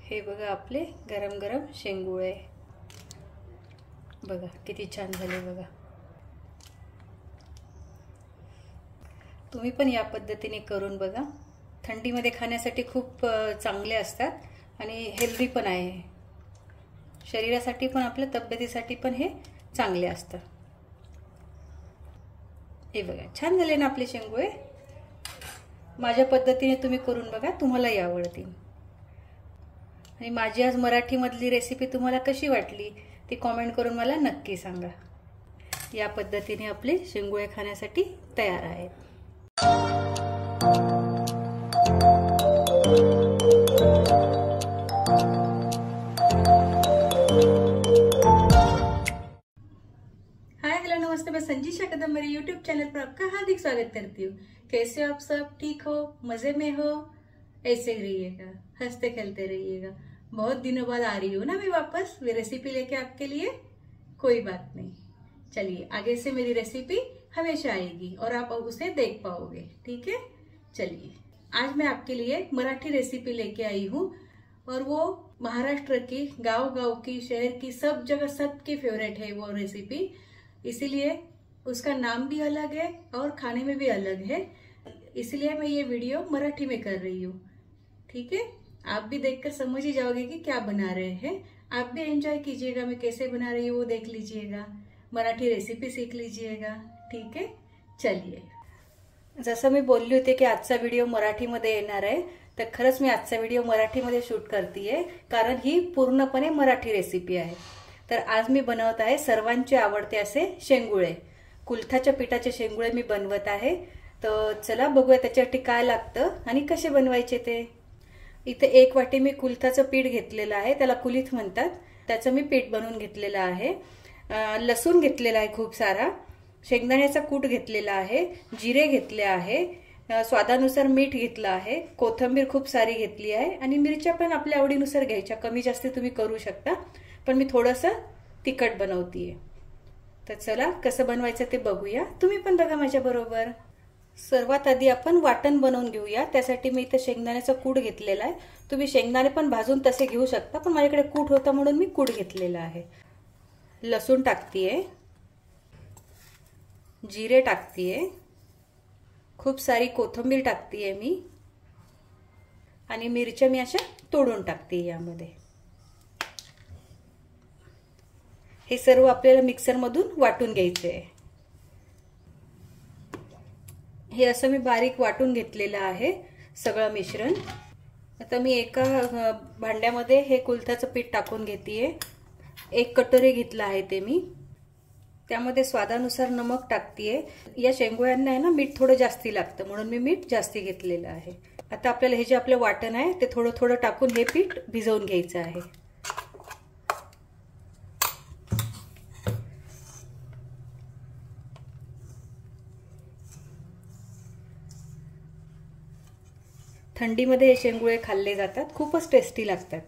हे बघा आपले गरम गरम शेंगुळे बघा किती छान झाले बघा। तुम्ही पण या पद्धतीने करून बघा। थंडीमध्ये खाण्यासाठी खूप चांगले असतात आणि हेल्दी पण आहे। शरीरासाठी पण आपल्या तब्येतीसाठी पण हे चांगले असतात। हे बघा छान झाले ना आपले शेंगुळे। माझ्या पद्धतीने तुम्ही करून बघा, तुम्हालाही आवडतील। आणि माझी आज मराठी मधली रेसिपी तुम्हाला कशी वाटली ती कमेंट करून मला नक्की सांगा। या पद्धतीने आपले शेंगुळे खाण्यासाठी तयार आहेत। हाय हेलो नमस्ते, मैं संजीशा कदम मेरे यूट्यूब चैनल पर आपका हार्दिक स्वागत करती हूँ। कैसे हो आप सब? ठीक हो, मजे में हो? ऐसे ही रहिएगा, हंसते खेलते रहिएगा। बहुत दिनों बाद आ रही हूँ ना मैं वापस रेसिपी लेके आपके लिए। कोई बात नहीं, चलिए आगे से मेरी रेसिपी हमेशा आएगी और आप उसे देख पाओगे, ठीक है। चलिए आज मैं आपके लिए मराठी रेसिपी लेके आई हूँ और वो महाराष्ट्र की गांव गांव की शहर की सब जगह सबकी फेवरेट है वो रेसिपी, इसीलिए उसका नाम भी अलग है और खाने में भी अलग है। इसलिए मैं ये वीडियो मराठी में कर रही हूँ, ठीक है। आप भी देखकर समझ ही जाओगे कि क्या बना रहे हैं। आप भी एंजॉय कीजिएगा, मैं कैसे बना रही हूँ वो देख लीजिएगा, मराठी रेसिपी सीख लीजिएगा, ठीक है। चलिए, जसं मी बोलली होते की आजचा व्हिडिओ मराठीमध्ये येणार आहे, तर खरंच मी आजचा व्हिडिओ मराठीमध्ये शूट करतेय कारण ही पूर्णपणे मराठी रेसिपी आहे। तर आज मी बनवत आहे सर्वांचे आवडते असे शेंगुळे। कुलथाच्या पिठाचे शेंगुळे मी बनवत आहे। तर चला बघूया त्याच्यासाठी काय लागतं आणि कसे बनवायचे ते। इथे 1 वाटी मी कुलथाचं पीठ घेतलेलं आहे, त्याला कुलीथ म्हणतात। त्याचं मी पीठ बनवून घेतलेलं आहे। लसूण घेतलेला आहे खूप सारा, शेंगदाण्याचा कूट घेतलेला आहे, जिरे घेतले आहे, स्वादानुसार मीठ घेतलं आहे, कोथिंबीर खूप सारी घेतली आहे आणि मिरच्या पण आपल्या आवडीनुसार घ्यायच्या, कमी जास्त तुम्ही करू शकता, पण मी थोडंसं तिखट बनवतीये। तर चला कसं बनवायचं ते बघूया, तुम्ही पण बघा माझ्या बरोबर। सर्वात आधी आपण वाटण बनवून घेऊया। त्यासाठी मी इथे शेंगदाण्याचा कूट घेतलेला आहे। तुम्ही शेंगदाणे पण भाजून तसे घेऊ शकता, पण माझ्याकडे कूट होता म्हणून मी कूट घेतलेला आहे। लसूण टाकतीये, जिरे टाकतीये, खूप सारी कोथिंबीर टाकतीये मी आणि मिरच्या मी अशा तोडून टाकते यामध्ये। हे सर्व आपल्याला मिक्सर मधून वाटून घ्यायचे आहे। हे असं मी बारीक वाटून घेतलेलं आहे सगळं मिश्रण। आता मी एका भांड्यामध्ये हे कुलथाचं पीठ टाकून घेतेय। 1 कटोरी घेतला आहे ते मी, त्यामध्ये स्वादानुसार नमक टाकतेय। या शेंगुळ्यांना आहे ना मीठ थोडं जास्ती लागतं म्हणून मी मीठ जास्ती घेतलेलं आहे। आता आपल्याला हे जे आपलं वाटण आहे ते थोडं थोडं टाकून हे पीठ भिजवून घ्यायचं आहे। थंडीमध्ये हे शेंगुळे खाल्ले जातात, खूपच टेस्टी लागतात।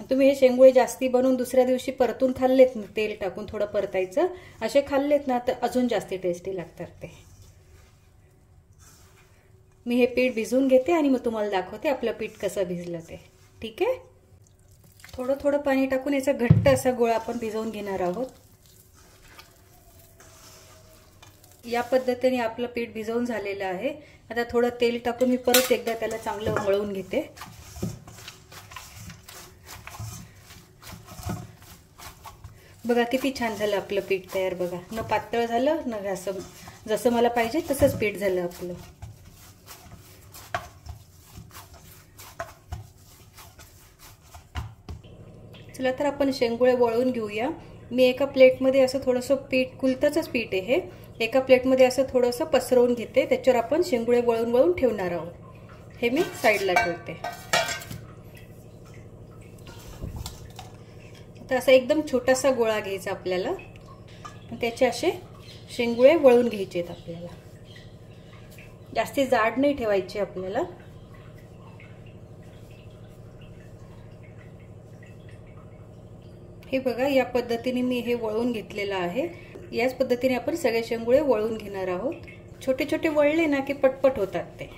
तुम्ही हे शेंगुळे जास्ती बनवून दुसऱ्या दिवशी परतून खाल्लेत ना, तेल टाकून थोडं परतायचं, असे खाल्लेत ना तर अजून जास्ती टेस्टी लागतात ते। मी हे पीठ भिजवून घेते आणि मग तुम्हाला दाखवते आपलं पीठ कसं भिजलं ते, ठीक आहे। थोडं थोडं पाणी टाकून याचा घट्ट असा गोळा आपण भिजवून घेणार आहोत। या पद्धतीने आपलं पीठ भिजवून झालेलं आहे। आता थोडं तेल टाकून मी परत एकदा त्याला चांगलं मळून घेते। बघा किती छान झालं आपलं पीठ तयार, बघा न पातळ झालं न असं, जसं मला पाहिजे तसंच पीठ झालं आपलं। चला तर आपण शेंगुळे वळून घेऊया। मी एका प्लेटमध्ये असं थोडंसं पीठ, कुलथाचंच पीठ आहे हे, एका प्लेटमध्ये असं थोडंसं पसरवून घेते, त्याच्यावर आपण शेंगुळे वळून वळून ठेवणार आहोत। हे मी साईडला ठेवते। आता असा एकदम छोटासा गोळा घ्यायचा आपल्याला, त्याचे असे शेंगुळे वळून घ्यायचे आहेत आपल्याला, जास्ती जाड नाही ठेवायचे आपल्याला। हे बघा या पद्धतीने मी हे वळून घेतलेलं आहे। याच पद्धतीने आपण सगळे शेंगुळे वळून घेणार आहोत। छोटे छोटे वळले ना की पटपट होतात ते।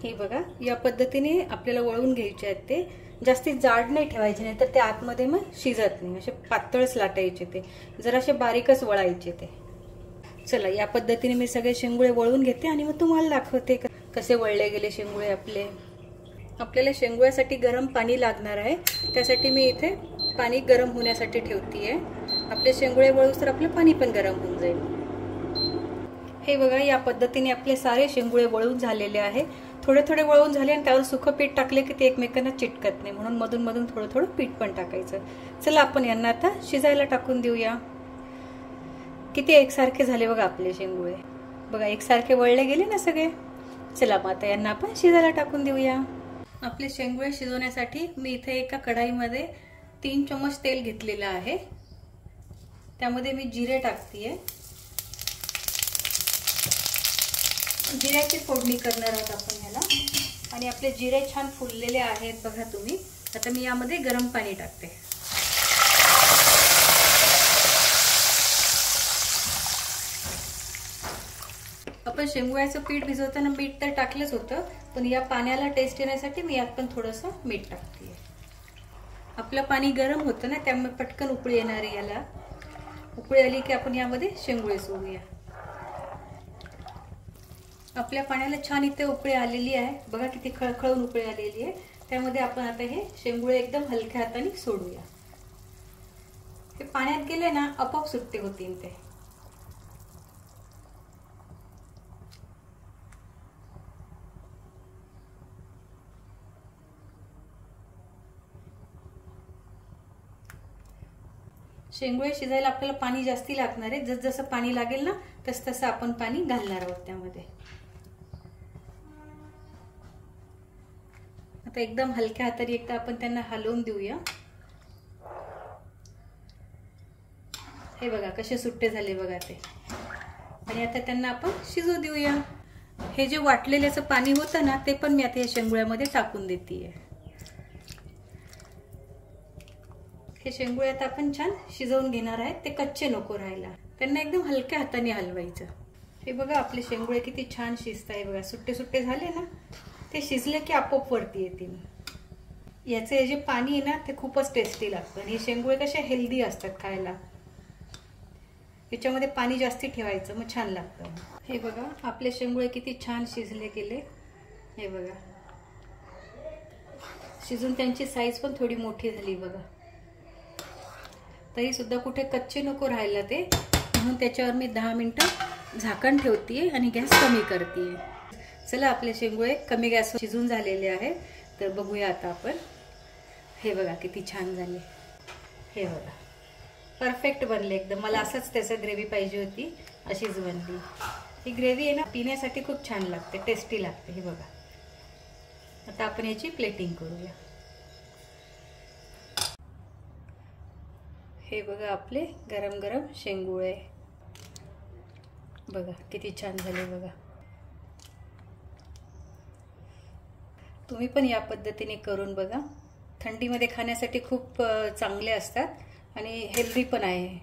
हे बघा, या पद्धतीने आपल्याला वळून घ्यायचे आहेत. ते जास्ती जाड नाही ठेवायचे, नाही तर ते आतमध्ये मग शिजत नाही. असे पातळच लाटायचे, ते जरा असे बारीकच वळायचे ते. चला, या पद्धतीने मी सगळे शेंगुळे वळून घेते आणि मग तुम्हाला दाखवते कसे वळले गेले शेंगुळे आपले. आपल्याला शेंगुळ्यासाठी गरम पाणी लागणार आहे. त्यासाठी मी इथे पाणी गरम होण्यासाठी ठेवतीये. आपले शेंगुळे वळूस तर आपलं पाणी पण गरम होऊन जाईल. हे बघा, या पद्धतीने आपले सारे शेंगुळे वळून झालेले आहे. थोडे थोडे वळून झाले आणि त्यावर सुकं पीठ टाकले की ते एकमेकांना चिटकत नाही, म्हणून मधून मधून थोडं थोडं पीठ पण टाकायचं. चला, आपण यांना आता शिजायला टाकून देऊया. किती एकसारखे झाले बघा आपले शेंगुळे. बघा, एकसारखे वळले गेले ना सगळे. चला, मग आता यांना आपण शिजायला टाकून देऊया. आपले शेंगुळे शिजवण्यासाठी मी इथे एका कढाईमध्ये 3 चम्मच तेल घेतलेलं आहे. त्यामध्ये मी जिरे टाकतेय. जिऱ्याची फोडणी करणार आहोत आपण ह्याला. आणि आपले जिरे छान फुललेले आहेत बघा तुम्ही. आता मी यामध्ये गरम पाणी टाकते. आपण शेंगुळ्याचं पीठ भिजवताना मीठ तर टाकलंच होतं, पण या पाण्याला टेस्ट येण्यासाठी मी यात पण थोडंसं मीठ टाकते. आपलं पाणी गरम होतं ना, त्यामुळे पटकन उकळी येणार आहे. याला उकळी आली की आपण यामध्ये शेंगुळे सोडूया. आपल्या पाण्याला छान इथे उकळी आलेली आहे बघा, किती खळखळून उकळी आलेली आहे. त्यामध्ये आपण आता हे शेंगुळे एकदम हलक्या हाताने सोडूया. हे पाण्यात गेले ना, आपोआप सुट्टे होतील ते. शेंगुळे शिजायला आपल्याला पाणी जास्ती लागणार आहे. जसं पाणी लागेल ना, तसं आपण पाणी घालणार आहोत त्यामध्ये. आता एकदम हलक्या हाताने एकदा आपण त्यांना हलवून देऊया. हे बघा कसे सुट्टे झाले बघा ते. आणि आता त्यांना आपण शिजू देऊया. हे जे वाटलेल्याचं पाणी होतं ना, ते पण मी आता या शेंगुळ्यामध्ये टाकून देतेय. हे शेंगुळे आता आपण छान शिजवून घेणार आहेत. ते कच्चे नको राहायला. त्यांना एकदम हलक्या हाताने हलवायचं. हे बघा, आपले शेंगुळे किती छान शिजत आहे बघा. सुट्टे सुट्टे झाले ना, ते शिजले की आपोआप वरती येतील. याचे हे जे पाणी आहे ना, ते खूपच टेस्टी लागतं. आणि हे शेंगुळे कसे हेल्दी असतात खायला. याच्यामध्ये पाणी जास्ती ठेवायचं, मग छान लागतं. हे बघा, आपले शेंगुळे किती छान शिजले गेले. हे बघा, शिजून त्यांची साईज पण थोडी मोठी झाली बघा. तरी सुद्धा कुठे कच्चे नको राहायला ते, म्हणून त्याच्यावर मी 10 मिनिटं झाकण ठेवतेय आणि गॅस कमी करतेय. चला, आपले शेंगुळे कमी गॅसवर शिजून झालेले आहे. तर बघूया आता आपण. हे बघा किती छान झाले. हे बघा, परफेक्ट बनले एकदम. मला असंच त्याचं ग्रेव्ही पाहिजे होती, अशीच बनली. ही ग्रेव्ही आहे ना, पिण्यासाठी खूप छान लागते, टेस्टी लागते. हे बघा, आता आपण याची प्लेटिंग करूया. हे बघा, आपले गरम गरम शेंगुळे बघा किती छान झाले बघा. तुम्ही पण या पद्धतीने करून बघा. थंडीमध्ये खाण्यासाठी खूप चांगले असतात आणि हेल्दी पण आहे.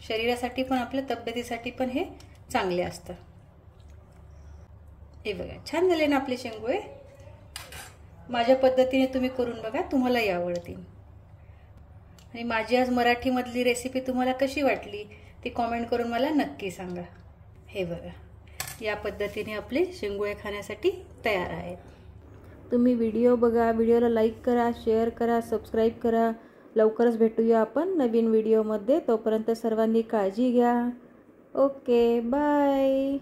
शरीरासाठी पण, आपल्या तब्येतीसाठी पण हे चांगले असतं. हे बघा, छान झाले ना आपले शेंगुळे. माझ्या पद्धतीने तुम्ही करून बघा, तुम्हालाही आवडतील. आणि माझी आज मराठीमधली रेसिपी तुम्हाला कशी वाटली ती कॉमेंट करून मला नक्की सांगा. हे बघा, या पद्धतीने आपले शेंगुळे खाण्यासाठी तयार आहेत. तुम्ही व्हिडिओ बघा, व्हिडिओला लाईक करा, शेअर करा, सबस्क्राईब करा. लवकरच भेटूया आपण नवीन व्हिडिओमध्ये. तोपर्यंत सर्वांनी काळजी घ्या. Okay, bye.